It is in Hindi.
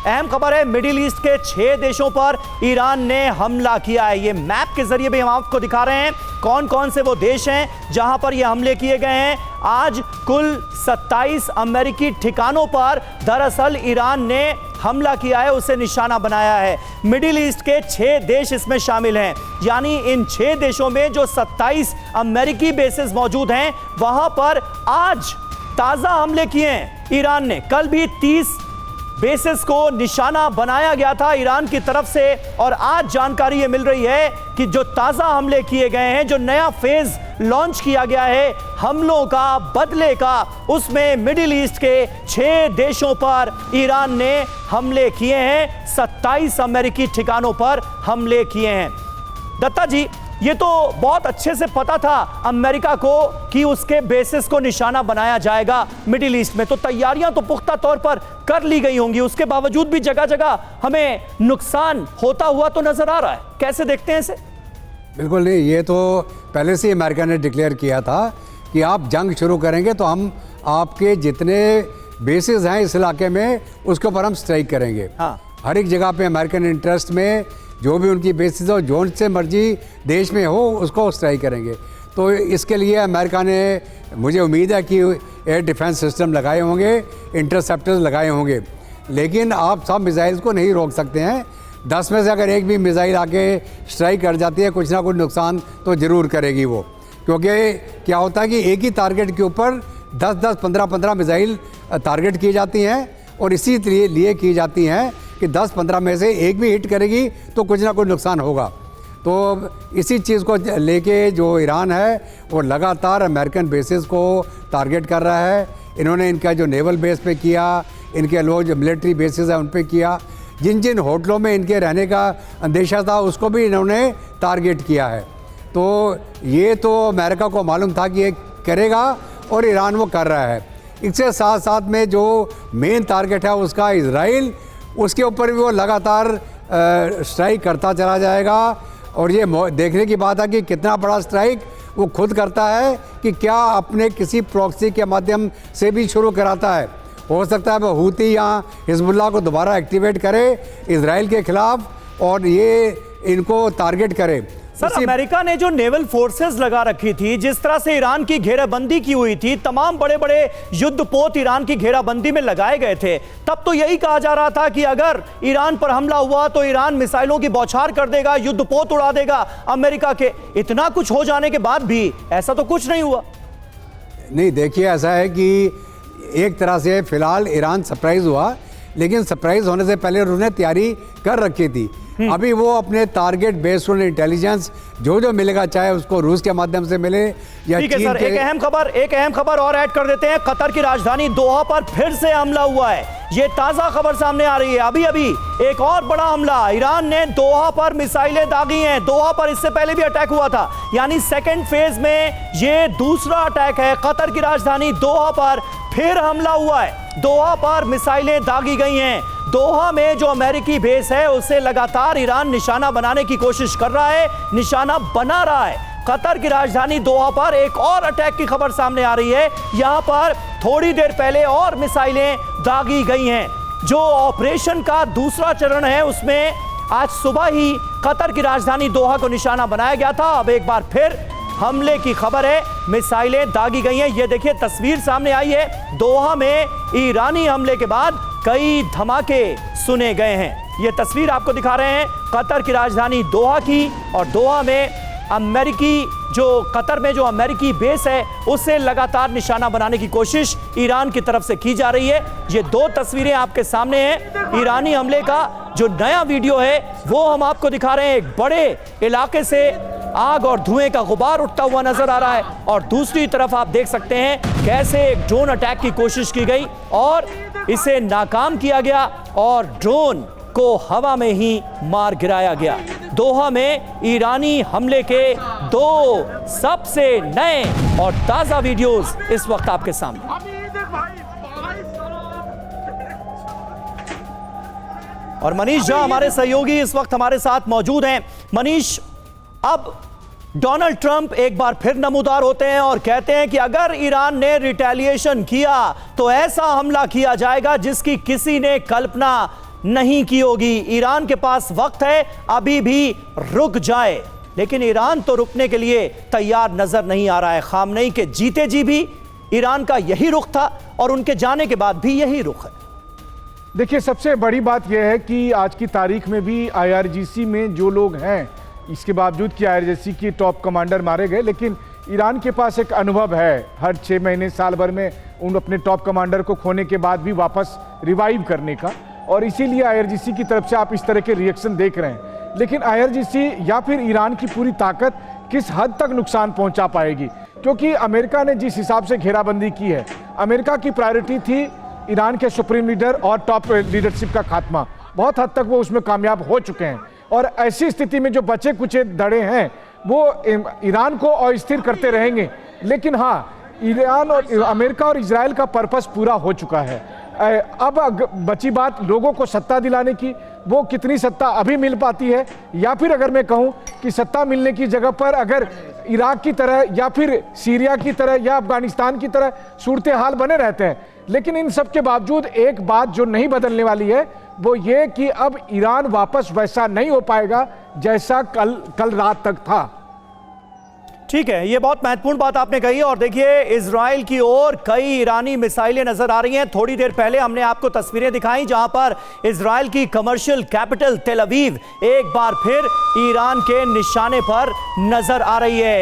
अहम खबर है, मिडिल ईस्ट के 6 देशों पर ईरान ने हमला किया है। ये मैप के जरिए भी हम आपको दिखा रहे हैं कौन कौन से वो देश हैं जहां पर ये हमले किए गए हैं। आज कुल 27 अमेरिकी ठिकानों पर दरअसल ईरान ने हमला किया है, उसे निशाना बनाया है। मिडिल ईस्ट के 6 देश इसमें शामिल हैं, यानी इन 6 देशों में जो 27 अमेरिकी बेसेस मौजूद हैं वहां पर आज ताजा हमले किए हैं ईरान ने। कल भी 30 बेसेस को निशाना बनाया गया था ईरान की तरफ से, और आज जानकारी ये मिल रही है कि जो ताजा हमले किए गए हैं, जो नया फेज लॉन्च किया गया है हमलों का, बदले का, उसमें मिडिल ईस्ट के 6 देशों पर ईरान ने हमले किए हैं। 27 अमेरिकी ठिकानों पर हमले किए हैं। दत्ता जी, ये तो बहुत अच्छे से पता था अमेरिका को कि उसके बेसिस को निशाना बनाया जाएगा मिडिल ईस्ट में, तो तैयारियां तो पुख्ता तौर पर कर ली गई होंगी। उसके बावजूद भी जगह जगह हमें नुकसान होता हुआ तो नजर आ रहा है, कैसे देखते हैं इसे? बिल्कुल नहीं, ये तो पहले से अमेरिका ने डिक्लेयर किया था कि आप जंग शुरू करेंगे तो हम आपके जितने बेसिस हैं इस इलाके में उसके ऊपर हम स्ट्राइक करेंगे। हाँ। हर एक जगह पे अमेरिकन इंटरेस्ट में जो भी उनकी बेसिस हो, जोन से मर्जी देश में हो, उसको स्ट्राइक करेंगे। तो इसके लिए अमेरिका ने, मुझे उम्मीद है कि एयर डिफेंस सिस्टम लगाए होंगे, इंटरसेप्टर्स लगाए होंगे, लेकिन आप सब मिसाइल्स को नहीं रोक सकते हैं। 10 में से अगर एक भी मिसाइल आके स्ट्राइक कर जाती है, कुछ ना कुछ नुकसान तो ज़रूर करेगी वो, क्योंकि क्या होता है कि एक ही टारगेट के ऊपर 10-10, 15-15 मिसाइल टारगेट की जाती हैं, और इसी लिए की जाती हैं कि 10-15 में से एक भी हिट करेगी तो कुछ ना कुछ नुकसान होगा। तो इसी चीज़ को लेके जो ईरान है वो लगातार अमेरिकन बेसिस को टारगेट कर रहा है। इन्होंने इनका जो नेवल बेस पे किया, इनके लोग जो मिलिट्री बेसिस है उन पे किया, जिन जिन होटलों में इनके रहने का अंदेशा था उसको भी इन्होंने टारगेट किया है। तो ये तो अमेरिका को मालूम था कि ये करेगा और ईरान वो कर रहा है। इसके साथ साथ में जो मेन टारगेट है उसका इजराइल, उसके ऊपर भी वो लगातार स्ट्राइक करता चला जाएगा। और ये देखने की बात है कि कितना बड़ा स्ट्राइक वो खुद करता है कि क्या अपने किसी प्रॉक्सी के माध्यम से भी शुरू कराता है। हो सकता है वो हूती या हिजबुल्लाह को दोबारा एक्टिवेट करे इजराइल के खिलाफ और ये इनको टारगेट करे। सर, अमेरिका ने जो नेवल फोर्सेस लगा रखी थी, जिस तरह से ईरान की घेराबंदी की हुई थी, तमाम बड़े बड़े युद्धपोत ईरान की घेराबंदी में लगाए गए थे, तब तो यही कहा जा रहा था कि अगर ईरान पर हमला हुआ तो ईरान मिसाइलों की बौछार कर देगा, युद्धपोत उड़ा देगा अमेरिका के। इतना कुछ हो जाने के बाद भी ऐसा तो कुछ नहीं हुआ। नहीं, देखिए, ऐसा है कि एक तरह से फिलहाल ईरान सरप्राइज हुआ, लेकिन सरप्राइज होने से पहले उन्होंने तैयारी कर रखी थी। अभी वो अपने टारगेट बेस्ड ऑन इंटेलिजेंस जो जो मिलेगा, चाहे उसको रूस के माध्यम से मिले या ठीक है चीन सर, के। एक अहम खबर और ऐड कर देते हैं। कतर की राजधानी दोहा पर फिर से हमला हुआ है। ये ताजा खबर सामने आ रही है। अभी अभी एक और बड़ा हमला, ईरान ने दोहा पर मिसाइलें दागी हैं। दोहा पर इससे पहले भी अटैक हुआ था, यानी सेकेंड फेज में ये दूसरा अटैक है। कतर की राजधानी दोहा पर फिर हमला हुआ है। दोहा पर मिसाइलें दागी गई हैं। दोहा में जो अमेरिकी बेस है उसे लगातार ईरान निशाना बनाने की कोशिश कर रहा है, निशाना बना रहा है। कतर की राजधानी दोहा पर एक और अटैक की खबर सामने आ रही है। यहां पर थोड़ी देर पहले और मिसाइलें दागी गई हैं। जो ऑपरेशन का दूसरा चरण है उसमें आज सुबह ही कतर की राजधानी दोहा को निशाना बनाया गया था। अब एक बार फिर हमले की खबर है, मिसाइलें दागी गई हैं। ये देखिए तस्वीर सामने आई है। दोहा में ईरानी हमले के बाद कई धमाके सुने गए हैं। ये तस्वीर आपको दिखा रहे हैं कतर की राजधानी दोहा की, और दोहा में कतर में जो अमेरिकी बेस है उसे लगातार निशाना बनाने की कोशिश ईरान की तरफ से की जा रही है। ये 2 तस्वीरें आपके सामने हैं। ईरानी हमले का जो नया वीडियो है वो हम आपको दिखा रहे हैं। एक बड़े इलाके से आग और धुएं का गुबार उठता हुआ नजर आ रहा है, और दूसरी तरफ आप देख सकते हैं कैसे एक ड्रोन अटैक की कोशिश की गई और इसे नाकाम किया गया और ड्रोन को हवा में ही मार गिराया गया। दोहा में ईरानी हमले के 2 सबसे नए और ताजा वीडियोस इस वक्त आपके सामने। और मनीष झा हमारे सहयोगी इस वक्त हमारे साथ मौजूद हैं। मनीष, अब डोनाल्ड ट्रंप एक बार फिर नमूदार होते हैं और कहते हैं कि अगर ईरान ने रिटेलिएशन किया तो ऐसा हमला किया जाएगा जिसकी किसी ने कल्पना नहीं की होगी। ईरान के पास वक्त है, अभी भी रुक जाए, लेकिन ईरान तो रुकने के लिए तैयार नजर नहीं आ रहा है। खामनेई के जीते जी भी ईरान का यही रुख था और उनके जाने के बाद भी यही रुख है। देखिए, सबसे बड़ी बात यह है कि आज की तारीख में भी IRGC में जो लोग हैं, इसके बावजूद कि IRGC के टॉप कमांडर मारे गए, लेकिन ईरान के पास एक अनुभव है हर 6 महीने साल भर में उन अपने टॉप कमांडर को खोने के बाद भी वापस रिवाइव करने का, और इसीलिए IRGC की तरफ से आप इस तरह के रिएक्शन देख रहे हैं। लेकिन IRGC या फिर ईरान की पूरी ताकत किस हद तक नुकसान पहुंचा पाएगी, क्योंकि अमेरिका ने जिस हिसाब से घेराबंदी की है, अमेरिका की प्रायोरिटी थी ईरान के सुप्रीम लीडर और टॉप लीडरशिप का खात्मा। बहुत हद तक वो उसमें कामयाब हो चुके हैं, और ऐसी स्थिति में जो बचे कुचे दड़े हैं वो ईरान को अस्थिर करते रहेंगे। लेकिन हाँ, ईरान और अमेरिका और इजराइल का पर्पस पूरा हो चुका है। अब बची बात लोगों को सत्ता दिलाने की, वो कितनी सत्ता अभी मिल पाती है, या फिर अगर मैं कहूं कि सत्ता मिलने की जगह पर अगर इराक की तरह या फिर सीरिया की तरह या अफगानिस्तान की तरह सूरत हाल बने रहते हैं। लेकिन इन सब के बावजूद एक बात जो नहीं बदलने वाली है वो ये कि अब ईरान वापस वैसा नहीं हो पाएगा जैसा कल रात तक था। ठीक है, ये बहुत महत्वपूर्ण बात आपने कही। और देखिए, इजराइल की ओर कई ईरानी मिसाइलें नजर आ रही हैं। थोड़ी देर पहले हमने आपको तस्वीरें दिखाई जहां पर इजराइल की कमर्शियल कैपिटल तेल अवीव एक बार फिर ईरान के निशाने पर नजर आ रही है।